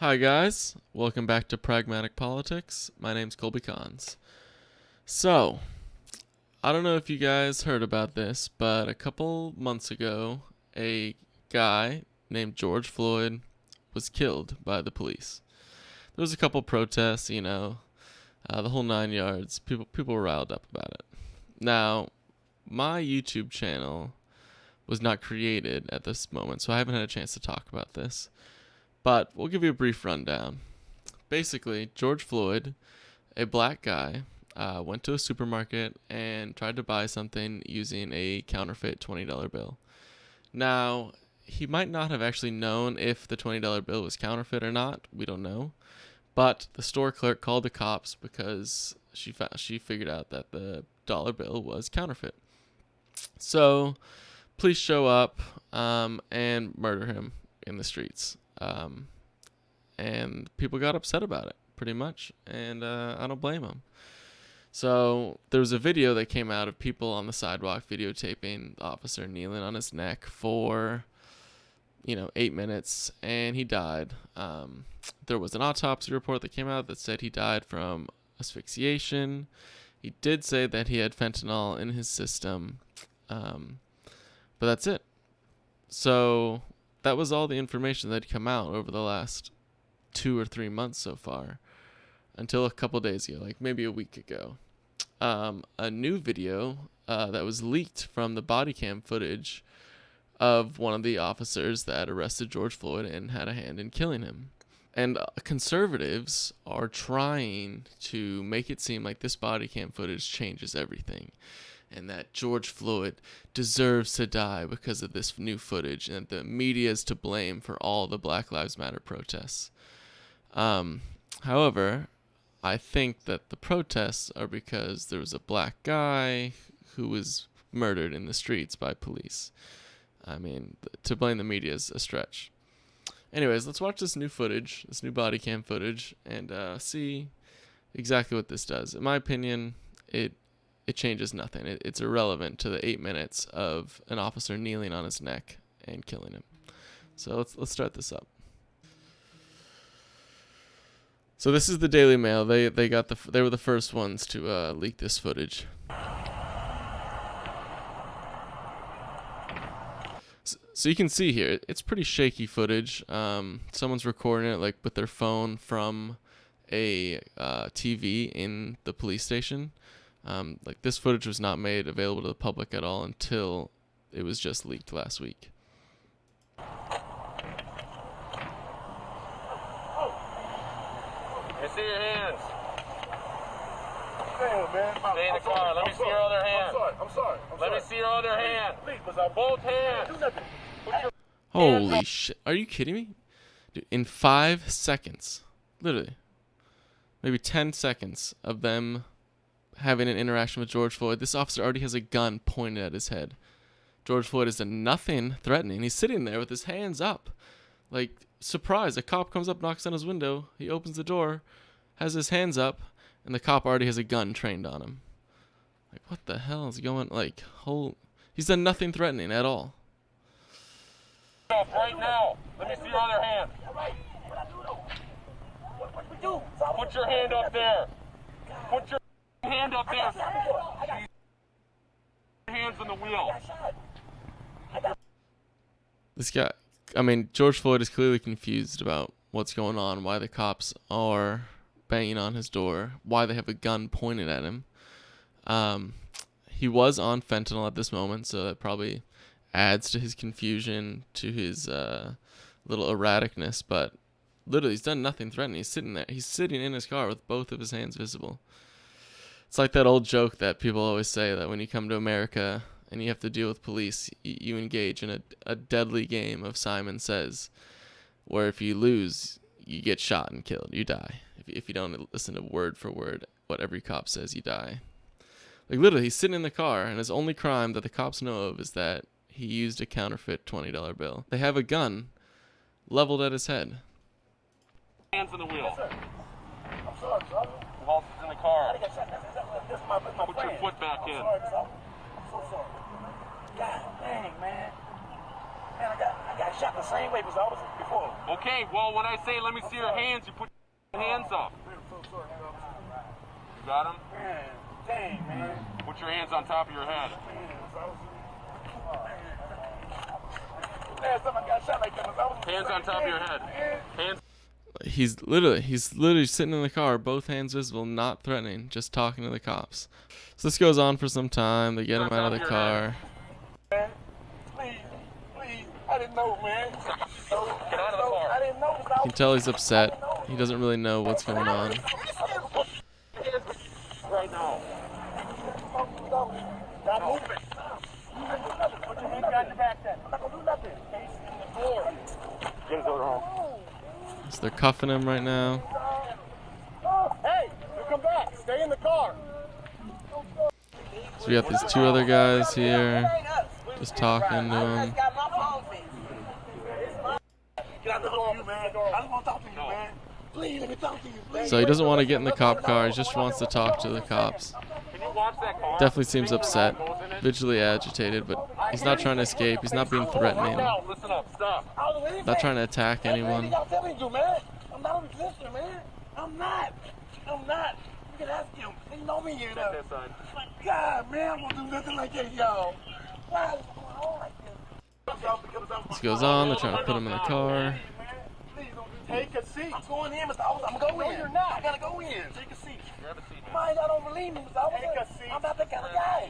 Hi guys, welcome back to Pragmatic Politics. My name's Colby Cons. So, I don't know if you guys heard about this, but a couple months ago, a guy named George Floyd was killed by the police. There was a couple protests, the whole 9 yards. People were riled up about it. Now, my YouTube channel was not created at this moment, so I haven't had a chance to talk about this. But we'll give you a brief rundown. Basically, George Floyd, a black guy, went to a supermarket and tried to buy something using a counterfeit $20 bill. Now, he might not have actually known if the $20 bill was counterfeit or not. We don't know. But the store clerk called the cops because she figured out that the dollar bill was counterfeit. So, police show up and murder him in the streets. And people got upset about it, pretty much, and I don't blame them. So there was a video that came out of people on the sidewalk videotaping the officer kneeling on his neck for, 8 minutes, and he died. There was an autopsy report that came out that said he died from asphyxiation. He did say that he had fentanyl in his system, but that's it. So that was all the information that had come out over the last 2 or 3 months so far, until a couple days ago, like maybe a week ago. A new video that was leaked from the body cam footage of one of the officers that arrested George Floyd and had a hand in killing him. And conservatives are trying to make it seem like this body cam footage changes everything, and that George Floyd deserves to die because of this new footage, and the media is to blame for all the Black Lives Matter protests. However, I think that the protests are because there was a black guy who was murdered in the streets by police. I mean, to blame the media is a stretch. Anyways, let's watch this new footage, this new body cam footage, and see exactly what this does. In my opinion, it changes nothing. It's irrelevant to the 8 minutes of an officer kneeling on his neck and killing him. So let's start this up. So this is the Daily Mail. They were the first ones to leak this footage. So you can see here, it's pretty shaky footage. Someone's recording it like with their phone from a TV in the police station. Like this footage was not made available to the public at all until it was just leaked last week. I see your hands. Damn, man. Stay in the car. Let me see your other hand. I'm sorry. Let me see your other hand. Both hands. Do nothing. Holy shit. Are you kidding me? Dude, in 5 seconds, literally, maybe 10 seconds of them having an interaction with George Floyd, this officer already has a gun pointed at his head. George Floyd is done nothing threatening. He's sitting there with his hands up. Like, surprise, a cop comes up, knocks on his window, he opens the door, has his hands up, and the cop already has a gun trained on him. Like, what the hell is going, like, he's done nothing threatening at all. Right now. Let me see your other hand. Put your hand up there. Put your hand up there. Hands on the wheel. This guy, George Floyd is clearly confused about what's going on, why the cops are banging on his door, why they have a gun pointed at him. He was on fentanyl at this moment, so that probably adds to his confusion, to his little erraticness, but literally he's done nothing threatening. He's sitting there. He's sitting in his car with both of his hands visible. It's like that old joke that people always say, that when you come to America and you have to deal with police, you engage in a deadly game of Simon Says, where if you lose, you get shot and killed. You die. If you don't listen to word for word what every cop says, you die. Like, literally, he's sitting in the car, and his only crime that the cops know of is that he used a counterfeit $20 bill. They have a gun leveled at his head. Hands on the wheel. I'm sorry, brother. Who else is in the car? This is my Put your foot back in. I'm so sorry. God dang, man. Man, I got shot in the same way, because I was before. Okay, well, when I say let me see your hands, you put your hands up. You got them? Man, dang, man. Put your hands on top of your head. Man, somebody got shot like that. Hands on top of your head. Hands. He's literally sitting in the car, both hands visible, not threatening, just talking to the cops. So this goes on for some time. They get him out of the car. Man, please, I didn't know, man. Get out of the car. I didn't know. You can tell he's upset. He doesn't really know what's going on. Right now. Stop moving. Put your hands behind your back then. I'm not going to do nothing. Face in the door. Get his order home. So they're cuffing him right now. Hey, you come back. Stay in the car. So we got these two other guys here, just talking to him. Get out the door, man. I just want to talk to you, man. Please, let me talk to you, please. So he doesn't want to get in the cop car. He just wants to talk to the cops. Can you watch that car? Definitely seems upset, visually agitated, but he's not trying to escape. He's not being threatening. Now, listen up. Stop. Not trying to attack anyone. I'm telling you, man. I'm not a resistor, man. I'm not. You can ask him. They know me here, though. That side. My God, man, I'm gonna do nothing like that, y'all. Why is it going on like this? This goes on. They're trying to put him in the car. Please don't take a seat. I'm going in, Mr. Officer. I'm going to go in. No, you're not. I gotta go in. Take a seat. Grab a seat, man. Mind, I don't believe me, Mr. Officer. Take a seat. I'm not that kind of guy.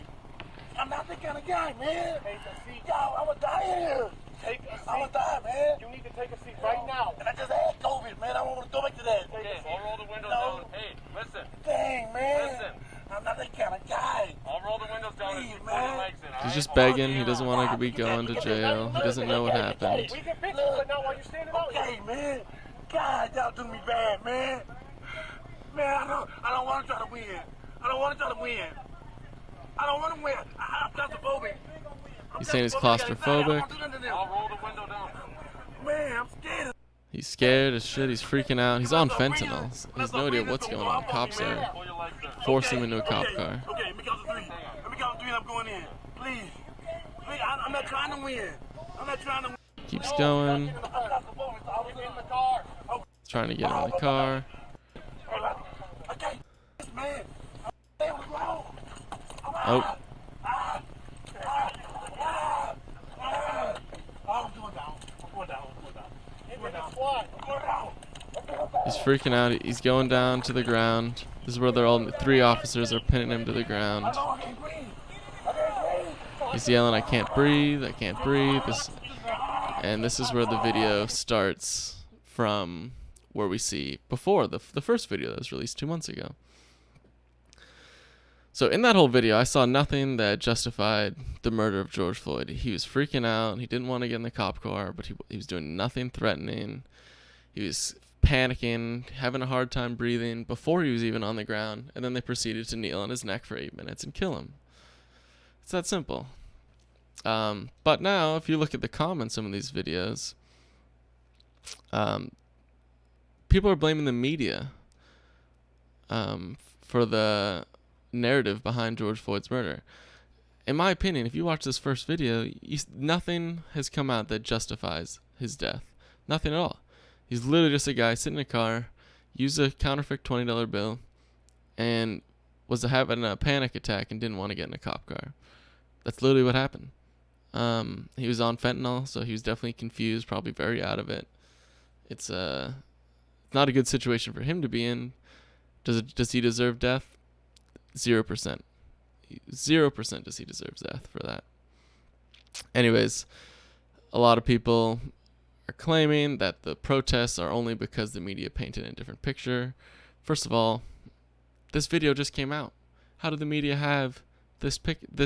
I'm not that kind of guy, man. Take a seat. Y'all, I'm gonna die here. Take a seat. I'm gonna die, man. You need to take a seat right now. And I just had COVID, man. I don't want to go back to that. Okay, I'll roll the windows No. down. Hey, listen. Dang, man. Listen. I'm not that kind of guy. I'll roll the windows down and Please, you put your man. legs in, all He's right? just begging. He doesn't want to be going to jail. He doesn't know what happened. We can fix it, but not while you're standing out here. Okay, man. God, y'all do me bad, man. Man, I don't want to try to win. I don't want to try to win. I don't want to win. I'm claustrophobic. He's saying he's claustrophobic. I'll roll the window down. Man, I'm scared. He's scared as shit. He's freaking out. He's on fentanyl. He has no idea what's going on. Cops are Pull your legs in. forcing him into a cop car. Okay, let me count to three. Let me count to three and I'm going in. Please. Please, I'm not trying to win. I'm not trying to win. Keeps going. I'm claustrophobic, so I was in the car. He's trying to get him in the car. Okay, man. Stay on the ground. Oh, I'm going down. I'm going down. he's freaking out. He's going down to the ground. This is where they're all three officers are pinning him to the ground. He's yelling, "I can't breathe! I can't breathe!" And this is where the video starts from, where we see before the first video that was released 2 months ago. So in that whole video, I saw nothing that justified the murder of George Floyd. He was freaking out. He didn't want to get in the cop car, but he was doing nothing threatening. He was panicking, having a hard time breathing before he was even on the ground, and then they proceeded to kneel on his neck for 8 minutes and kill him. It's that simple. But now, if you look at the comments on some of these videos, people are blaming the media for the narrative behind George Floyd's murder. In my opinion, if you watch this first video, nothing has come out that justifies his death. Nothing at all. He's literally just a guy sitting in a car, used a counterfeit $20 bill, and was having a panic attack and didn't want to get in a cop car. That's literally what happened. He was on fentanyl, so he was definitely confused, probably very out of it. It's not a good situation for him to be in. Does he deserve death? 0%. 0% does he deserve death for that. Anyways, a lot of people are claiming that the protests are only because the media painted a different picture. First of all, this video just came out. How did the media have this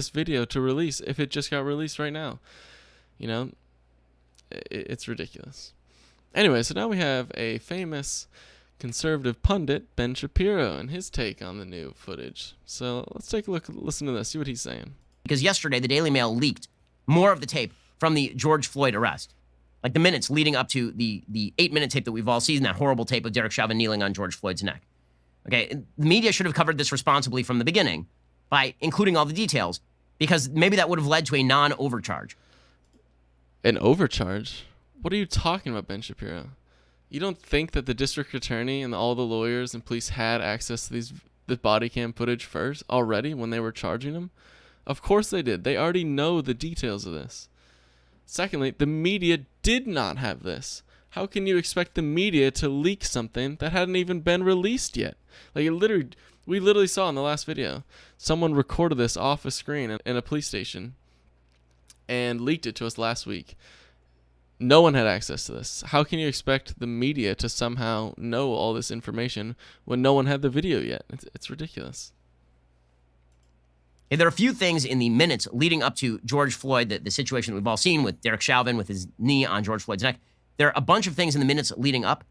video to release if it just got released right now? You know, it's ridiculous. Anyway, so now we have a famous conservative pundit, Ben Shapiro, and his take on the new footage. So let's take a listen to this, see what he's saying. Because yesterday, the Daily Mail leaked more of the tape from the George Floyd arrest. Like the minutes leading up to the 8-minute tape that we've all seen, that horrible tape of Derek Chauvin kneeling on George Floyd's neck. Okay, the media should have covered this responsibly from the beginning by including all the details, because maybe that would have led to a non-overcharge. An overcharge? What are you talking about, Ben Shapiro? You don't think that the district attorney and all the lawyers and police had access to the body cam footage first already when they were charging him? Of course they did. They already know the details of this. Secondly, the media did not have this. How can you expect the media to leak something that hadn't even been released yet? Like, we literally saw in the last video, someone recorded this off a screen in a police station and leaked it to us last week. No one had access to this. How can you expect the media to somehow know all this information when no one had the video yet? It's ridiculous. There are a few things in the minutes leading up to George Floyd, the situation that we've all seen with Derek Chauvin with his knee on George Floyd's neck. There are a bunch of things in the minutes leading up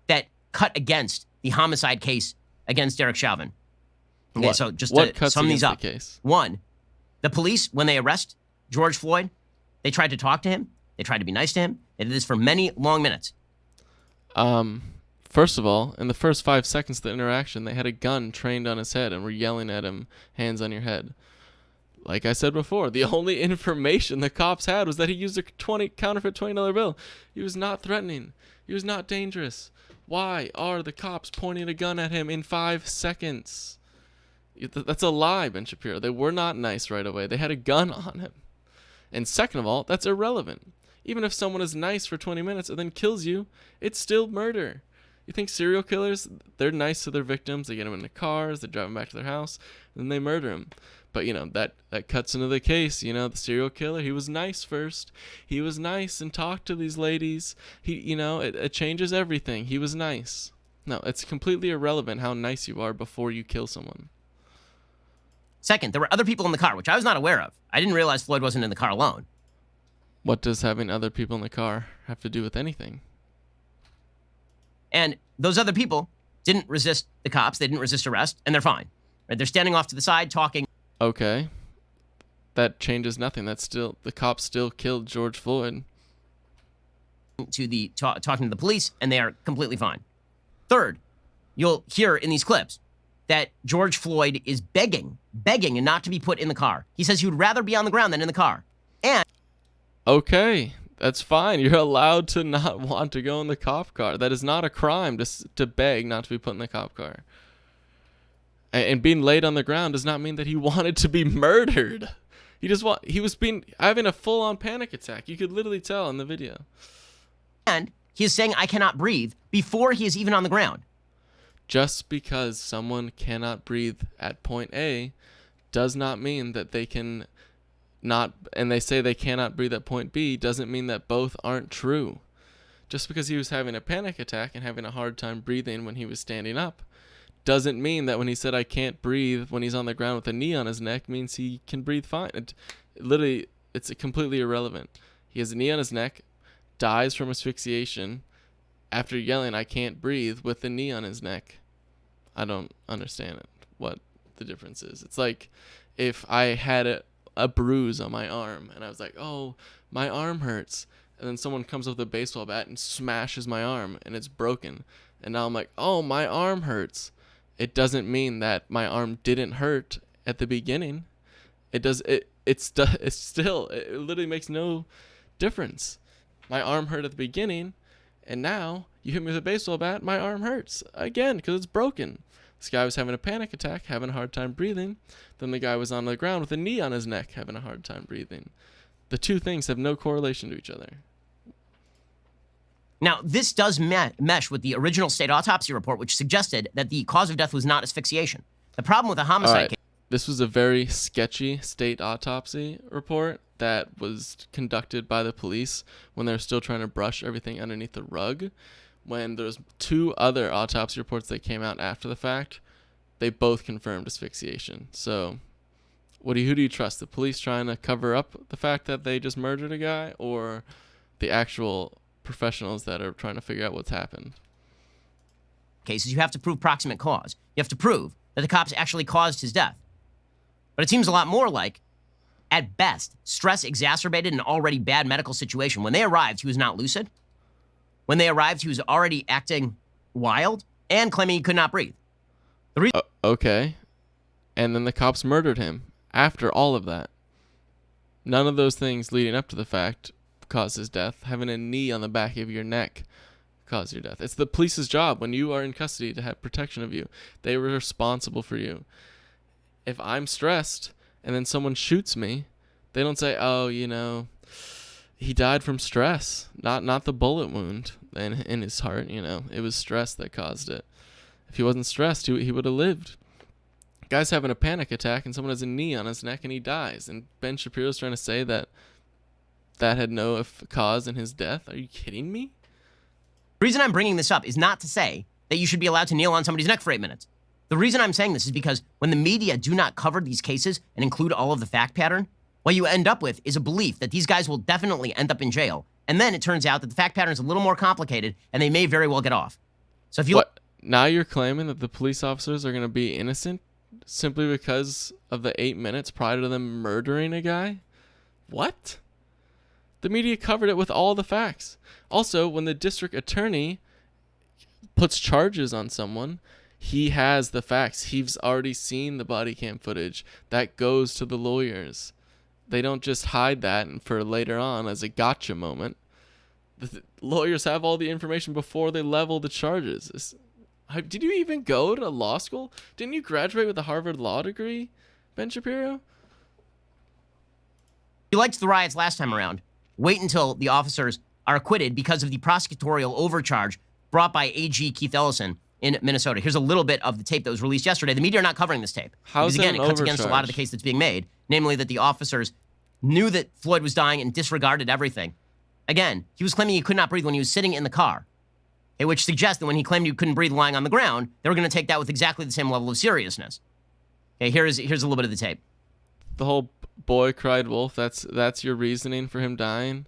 that cut against the homicide case against Derek Chauvin. Okay, What? so just What to cuts sum these against up. the case? One, the police, when they arrest George Floyd, they tried to talk to him. They tried to be nice to him. They did this for many long minutes. First of all, in the first 5 seconds of the interaction, they had a gun trained on his head and were yelling at him, hands on your head. Like I said before, the only information the cops had was that he used a counterfeit $20 bill. He was not threatening. He was not dangerous. Why are the cops pointing a gun at him in 5 seconds? That's a lie, Ben Shapiro. They were not nice right away. They had a gun on him. And second of all, that's irrelevant. Even if someone is nice for 20 minutes and then kills you, it's still murder. You think serial killers, they're nice to their victims. They get them in the cars, they drive them back to their house, and then they murder them. But, that cuts into the case. The serial killer, he was nice first. He was nice and talked to these ladies. It changes everything. He was nice. No, it's completely irrelevant how nice you are before you kill someone. Second, there were other people in the car, which I was not aware of. I didn't realize Floyd wasn't in the car alone. What does having other people in the car have to do with anything? And those other people didn't resist the cops. They didn't resist arrest, and they're fine. Right? They're standing off to the side talking. Okay. That changes nothing. The cops still killed George Floyd. Talking to the police, and they are completely fine. Third, you'll hear in these clips that George Floyd is begging and not to be put in the car. He says he would rather be on the ground than in the car. And Okay, that's fine. You're allowed to not want to go in the cop car. That is not a crime to beg not to be put in the cop car. And being laid on the ground does not mean that he wanted to be murdered. He was having a full-on panic attack. You could literally tell in the video. And he is saying, "I cannot breathe," before he is even on the ground. Just because someone cannot breathe at point A does not mean that they can not, and they say they cannot breathe at point B, doesn't mean that both aren't true. Just because he was having a panic attack and having a hard time breathing when he was standing up doesn't mean that when he said I can't breathe when he's on the ground with a knee on his neck means he can breathe fine. It's completely irrelevant. He has a knee on his neck, dies from asphyxiation after yelling I can't breathe with the knee on his neck. I don't understand what the difference is. It's like if I had a bruise on my arm and I was like, oh, my arm hurts, and then someone comes up with a baseball bat and smashes my arm and it's broken, and now I'm like, oh, my arm hurts. It doesn't mean that my arm didn't hurt at the beginning. It literally makes no difference. My arm hurt at the beginning, and now you hit me with a baseball bat, my arm hurts again because it's broken. This guy was having a panic attack, having a hard time breathing. Then the guy was on the ground with a knee on his neck, having a hard time breathing. The two things have no correlation to each other. Now, this does mesh with the original state autopsy report, which suggested that the cause of death was not asphyxiation. The problem with a homicide case. This was a very sketchy state autopsy report that was conducted by the police when they're still trying to brush everything underneath the rug. When there's 2 other autopsy reports that came out after the fact, they both confirmed asphyxiation. So who do you trust? The police trying to cover up the fact that they just murdered a guy, or the actual professionals that are trying to figure out what's happened? Cases, you have to prove proximate cause. You have to prove that the cops actually caused his death. But it seems a lot more like, at best, stress exacerbated an already bad medical situation. When they arrived, he was not lucid. When they arrived, he was already acting wild and claiming he could not breathe. Okay. And then the cops murdered him after all of that. None of those things leading up to the fact caused his death. Having a knee on the back of your neck caused your death. It's the police's job when you are in custody to have protection of you. They were responsible for you. If I'm stressed and then someone shoots me, they don't say, oh, you know, he died from stress, not the bullet wound in his heart. You know, it was stress that caused it. If he wasn't stressed, he would have lived. Guy's having a panic attack and someone has a knee on his neck and he dies. And Ben Shapiro's trying to say that had no cause in his death. Are you kidding me? The reason I'm bringing this up is not to say that you should be allowed to kneel on somebody's neck for 8 minutes. The reason I'm saying this is because when the media do not cover these cases and include all of the fact pattern, what you end up with is a belief that these guys will definitely end up in jail. And then it turns out that the fact pattern is a little more complicated and they may very well get off. So if you... What? Now you're claiming that the police officers are going to be innocent simply because of the 8 minutes prior to them murdering a guy? What? The media covered it with all the facts. Also, when the district attorney puts charges on someone, he has the facts. He's already seen the body cam footage. That goes to the lawyers. They don't just hide that for later on as a gotcha moment. The lawyers have all the information before they level the charges. Did you even go to law school? Didn't you graduate with a Harvard law degree, Ben Shapiro? You liked the riots last time around. Wait until the officers are acquitted because of the prosecutorial overcharge brought by AG Keith Ellison in Minnesota. Here's a little bit of the tape that was released yesterday. The media are not covering this tape. How's because, again, that it cuts against a lot of the case that's being made, namely that the officers knew that Floyd was dying and disregarded everything. Again, he was claiming he could not breathe when he was sitting in the car, which suggests that when he claimed he couldn't breathe lying on the ground, they were going to take that with exactly the same level of seriousness. Okay, here's a little bit of the tape. The whole boy cried wolf, that's your reasoning for him dying?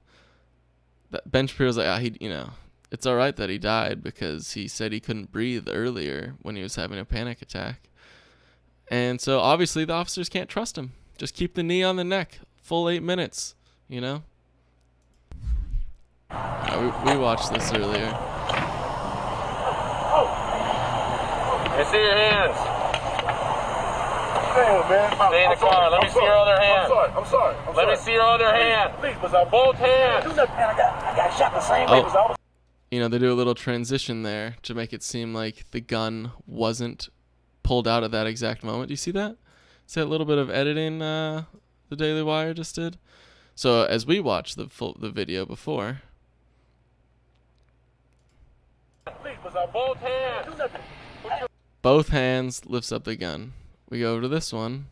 Ben Shapiro's like, it's all right that he died because he said he couldn't breathe earlier when he was having a panic attack. And so obviously the officers can't trust him. Just keep the knee on the neck, full 8 minutes, you know? We watched this earlier. Let me see your hands. Damn, man. Stay in the car. Let me see your other hand. I'm sorry. Let me see your other hand. Please, but I Both hands. do nothing, man. I got shot the same way as I was. You know, they do a little transition there to make it seem like the gun wasn't pulled out at that exact moment. Do you see that? See that little bit of editing the Daily Wire just did? So as we watched the video before. Please, but both hands. Do nothing. Both hands lifts up the gun. We go over to this one.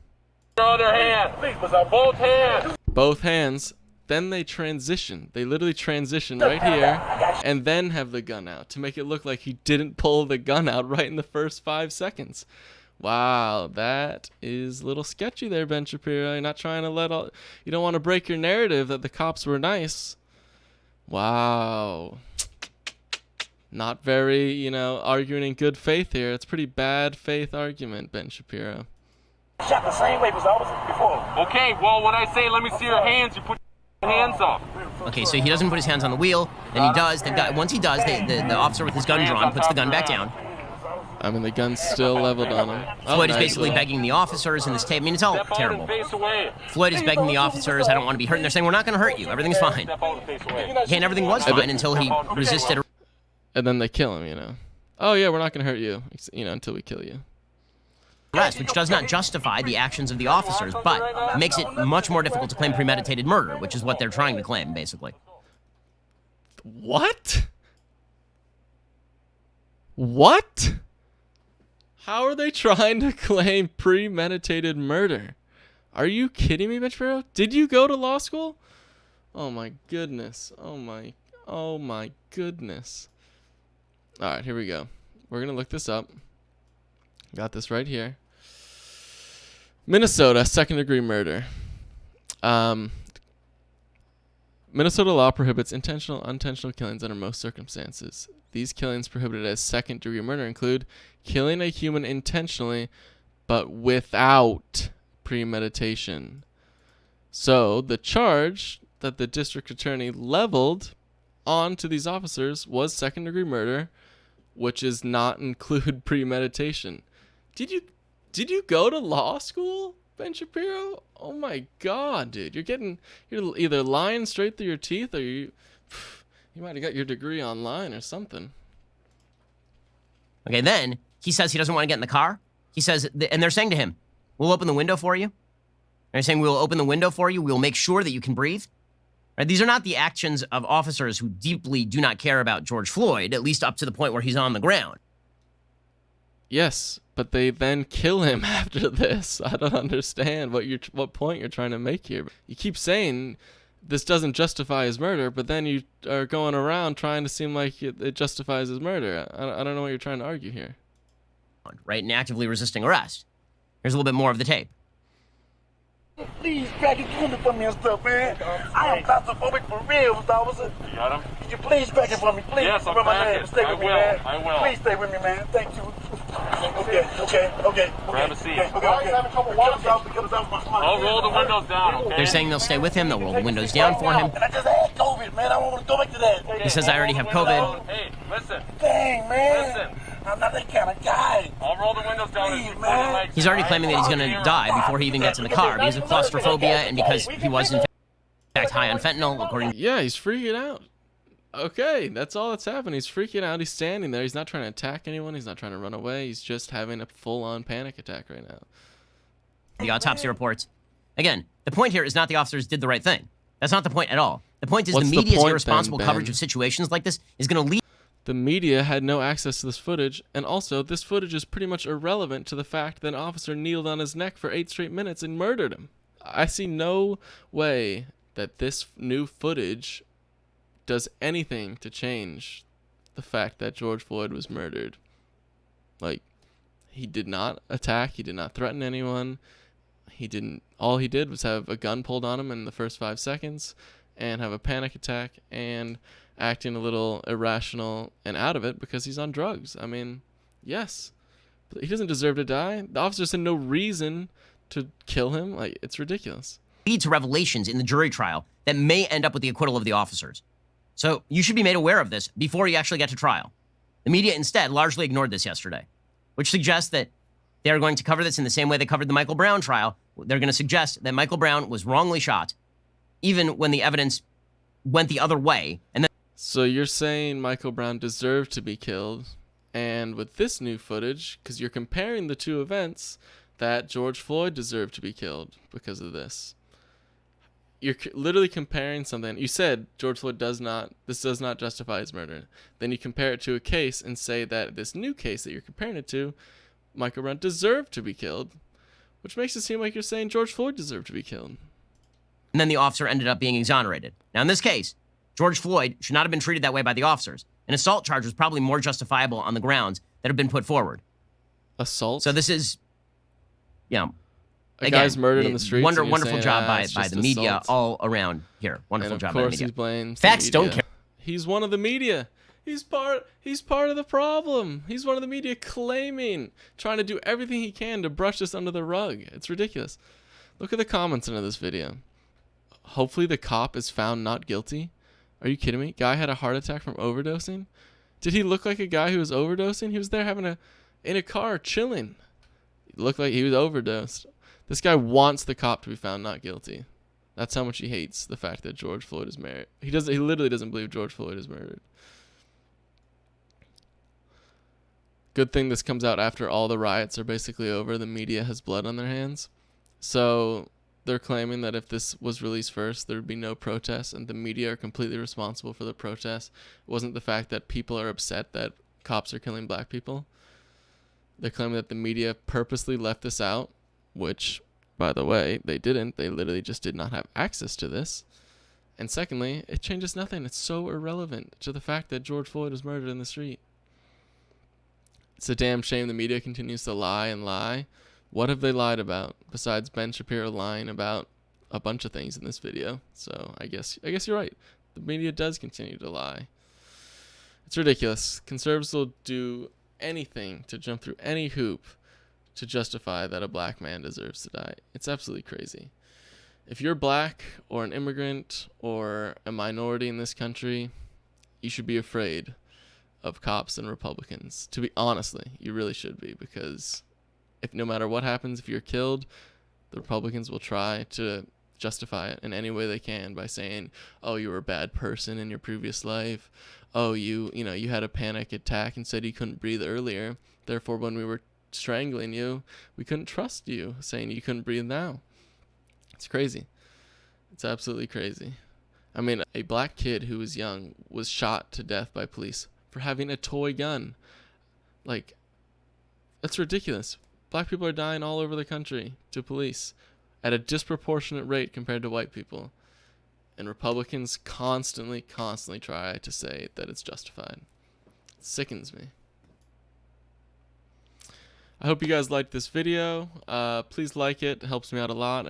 Your other hand. Please, but Both hands. Both hands. Then they transition. They literally transition right here and then have the gun out to make it look like he didn't pull the gun out right in the first 5 seconds. Wow, that is a little sketchy there, Ben Shapiro. You're not trying to you don't want to break your narrative that the cops were nice. Wow. Not very, arguing in good faith here. It's pretty bad faith argument, Ben Shapiro. Shot the same way as I was before. Okay, well, when I say let me see your hands, you put your hands up. Okay, so he doesn't put his hands on the wheel. Then he does. Once he does, the officer with his gun drawn puts the gun back down. I mean, the gun's still leveled on him. Floyd is basically begging the officers in this tape. I mean, it's all terrible. Floyd is begging the officers, I don't want to be hurt. And they're saying, we're not going to hurt you. Everything's fine. Okay, and everything was fine until he resisted. And then they kill him, Oh, yeah, we're not going to hurt you, until we kill you. Arrest, which does not justify the actions of the officers, but makes it much more difficult to claim premeditated murder, which is what they're trying to claim, basically. What? What? How are they trying to claim premeditated murder? Are you kidding me, Mitch Farrow? Did you go to law school? Oh my goodness. Oh my goodness. All right, here we go. We're going to look this up. Got this right here. Minnesota, second-degree murder. Minnesota law prohibits intentional, unintentional killings under most circumstances. These killings prohibited as second-degree murder include killing a human intentionally, but without premeditation. So the charge that the district attorney leveled onto these officers was second-degree murder, which does not include premeditation. Did you go to law school? Ben Shapiro, oh my God, dude, you're either lying straight through your teeth, or you might have got your degree online or something. Okay, then he says he doesn't want to get in the car. He says, and they're saying to him, we'll open the window for you. They're saying, we'll open the window for you. We'll make sure that you can breathe. Right? These are not the actions of officers who deeply do not care about George Floyd, at least up to the point where he's on the ground. Yes, but they then kill him after this. I don't understand what point you're trying to make here. You keep saying this doesn't justify his murder, but then you are going around trying to seem like it justifies his murder. I don't know what you're trying to argue here. Right, and actively resisting arrest. Here's a little bit more of the tape. Please crack it for me and stuff, man. I am claustrophobic for real, Mr. Officer. You got him? Could you please crack it for me, please? Yes, I'm cracking. Stay with me, man. I will. Please stay with me, man. Thank you. Okay. Grab a seat. Okay. Why are you having trouble walking? I'll roll the windows down, okay? They're saying they'll stay with him. They'll roll the windows down for him. And I just had COVID, man. I don't want to go back to that. He says, I already have COVID. Hey, listen. Dang, man. Listen. I'm not that kind of guy. I'll roll the windows down. Please, man. He's already claiming that he's going to die before he even gets in the car because of claustrophobia and because he was, in fact, high on fentanyl, according to... Yeah, he's freaking out. Okay, that's all that's happened. He's freaking out. He's standing there. He's not trying to attack anyone. He's not trying to run away. He's just having a full-on panic attack right now. The autopsy reports. Again, the point here is not the officers did the right thing. That's not the point at all. The point is What's the the media's point irresponsible then, coverage Ben? of situations like this is going to lead... The media had no access to this footage, and also this footage is pretty much irrelevant to the fact that an officer kneeled on his neck for 8 straight minutes and murdered him. I see no way that this new footage does anything to change the fact that George Floyd was murdered. Like, he did not attack, he did not threaten anyone. All he did was have a gun pulled on him in the first 5 seconds and have a panic attack and acting a little irrational and out of it because he's on drugs. I mean, yes, he doesn't deserve to die. The officers had no reason to kill him. Like, it's ridiculous. lead to revelations in the jury trial that may end up with the acquittal of the officers. So you should be made aware of this before you actually get to trial. The media instead largely ignored this yesterday, which suggests that they are going to cover this in the same way they covered the Michael Brown trial. They're going to suggest that Michael Brown was wrongly shot, even when the evidence went the other way. And then So you're saying Michael Brown deserved to be killed, and with this new footage, because you're comparing the two events, that George Floyd deserved to be killed because of this. You're literally comparing something. You said George Floyd does not justify his murder. Then you compare it to a case and say that this new case that you're comparing it to, Michael Brown deserved to be killed, which makes it seem like you're saying George Floyd deserved to be killed. and then the officer ended up being exonerated. Now, in this case, George Floyd should not have been treated that way by the officers. An assault charge was probably more justifiable on the grounds that have been put forward. Assault? So this is, you know, A guy's murdered in the streets. and you're Wonderful saying, job it's by just the media assault. all around here. Wonderful And job of by the course media. he blames Facts the don't media. care. He's one of the media. He's part of the problem. He's one of the media trying to do everything he can to brush this under the rug. It's ridiculous. Look at the comments under this video. Hopefully the cop is found not guilty. Are you kidding me? Guy had a heart attack from overdosing. Did he look like a guy who was overdosing? He was there in a car chilling. He looked like he was overdosed. This guy wants the cop to be found not guilty. That's how much he hates the fact that George Floyd is married. He literally doesn't believe George Floyd is murdered. Good thing this comes out after all the riots are basically over. The media has blood on their hands. So they're claiming that if this was released first, there would be no protests, and the media are completely responsible for the protests. It wasn't the fact that people are upset that cops are killing black people. They're claiming that the media purposely left this out, which, by the way, they didn't. They literally just did not have access to this. And secondly, it changes nothing. It's so irrelevant to the fact that George Floyd was murdered in the street. It's a damn shame the media continues to lie and lie. What have they lied about besides Ben Shapiro lying about a bunch of things in this video? So I guess you're right. The media does continue to lie. It's ridiculous. Conservatives will do anything to jump through any hoop to justify that a black man deserves to die. It's absolutely crazy. If you're black or an immigrant or a minority in this country, you should be afraid of cops and Republicans. To be honestly, you really should be, because if no matter what happens, if you're killed, the Republicans will try to justify it in any way they can by saying, oh, you were a bad person in your previous life. Oh, you had a panic attack and said you couldn't breathe earlier. Therefore, when we were strangling you, we couldn't trust you, saying you couldn't breathe now. It's crazy. It's absolutely crazy. I mean, a black kid who was young was shot to death by police for having a toy gun. Like, that's ridiculous. Black people are dying all over the country to police at a disproportionate rate compared to white people. And Republicans constantly try to say that it's justified. It sickens me. I hope you guys liked this video. Please like it. It helps me out a lot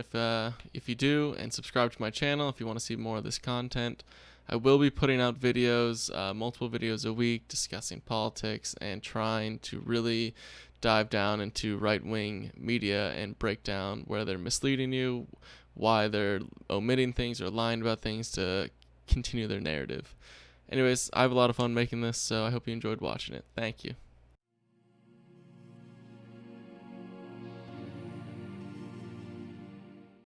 if you do, and subscribe to my channel if you want to see more of this content. I will be putting out videos, multiple videos a week, discussing politics and trying to really dive down into right-wing media and break down where they're misleading you, why they're omitting things or lying about things to continue their narrative. Anyways, I have a lot of fun making this, so I hope you enjoyed watching it. Thank you.